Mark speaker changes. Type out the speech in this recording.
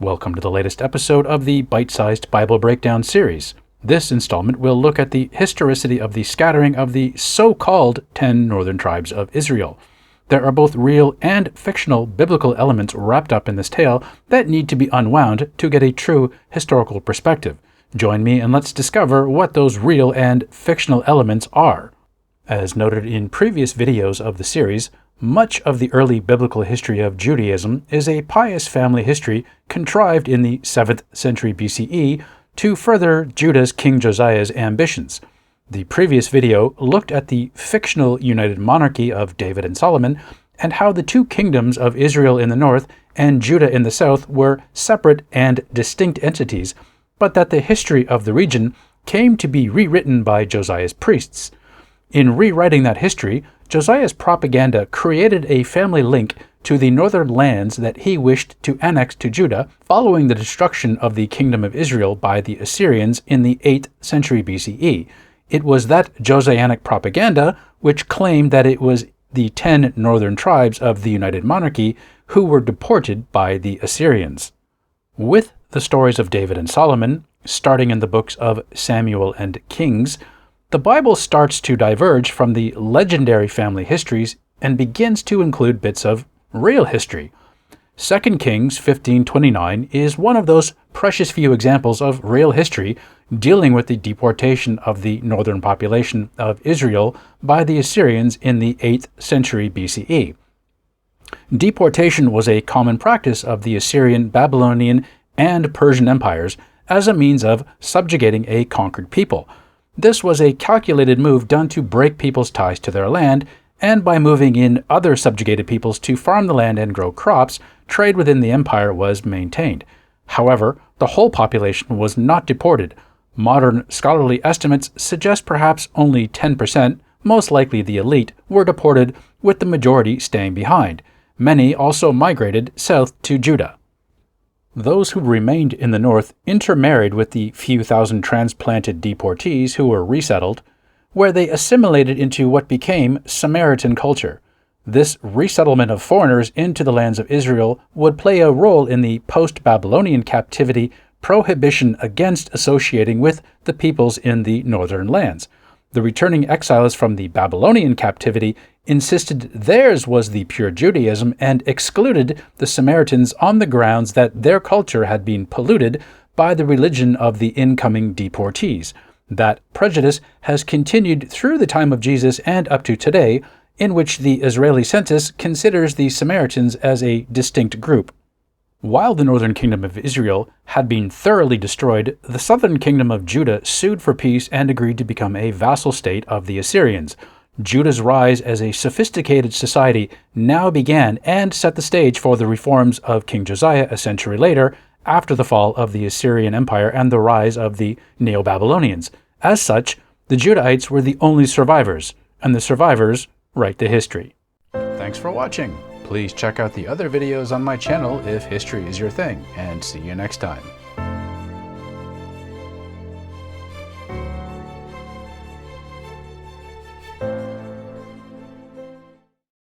Speaker 1: Welcome to the latest episode of the Bite-Sized Bible Breakdown series. This installment will look at the historicity of the scattering of the so-called 10 northern tribes of Israel. There are both real and fictional biblical elements wrapped up in this tale that need to be unwound to get a true historical perspective. Join me and let's discover what those real and fictional elements are. As noted in previous videos of the series, much of the early biblical history of Judaism is a pious family history contrived in the 7th century BCE to further Judah's King Josiah's ambitions. The previous video looked at the fictional united monarchy of David and Solomon and how the two kingdoms of Israel in the north and Judah in the south were separate and distinct entities, but that the history of the region came to be rewritten by Josiah's priests. In rewriting that history, Josiah's propaganda created a family link to the northern lands that he wished to annex to Judah following the destruction of the kingdom of Israel by the Assyrians in the 8th century BCE. It was that Josianic propaganda which claimed that it was the 10 northern tribes of the United Monarchy who were deported by the Assyrians. With the stories of David and Solomon, starting in the books of Samuel and Kings, the Bible starts to diverge from the legendary family histories and begins to include bits of real history. 2 Kings 15:29 is one of those precious few examples of real history dealing with the deportation of the northern population of Israel by the Assyrians in the 8th century BCE. Deportation was a common practice of the Assyrian, Babylonian, and Persian empires as a means of subjugating a conquered people. This was a calculated move done to break people's ties to their land, and by moving in other subjugated peoples to farm the land and grow crops, trade within the empire was maintained. However, the whole population was not deported. Modern scholarly estimates suggest perhaps only 10%, most likely the elite, were deported, with the majority staying behind. Many also migrated south to Judah. Those who remained in the north intermarried with the few thousand transplanted deportees who were resettled, where they assimilated into what became Samaritan culture. This resettlement of foreigners into the lands of Israel would play a role in the post-Babylonian captivity prohibition against associating with the peoples in the northern lands. The returning exiles from the Babylonian captivity insisted theirs was the pure Judaism and excluded the Samaritans on the grounds that their culture had been polluted by the religion of the incoming deportees. That prejudice has continued through the time of Jesus and up to today, in which the Israeli census considers the Samaritans as a distinct group. While the northern kingdom of Israel had been thoroughly destroyed, the southern kingdom of Judah sued for peace and agreed to become a vassal state of the Assyrians. Judah's rise as a sophisticated society now began and set the stage for the reforms of King Josiah a century later, after the fall of the Assyrian Empire and the rise of the Neo-Babylonians. As such, the Judahites were the only survivors, and the survivors write the history. Thanks for watching. Please check out the other videos on my channel if history is your thing, and see you next time.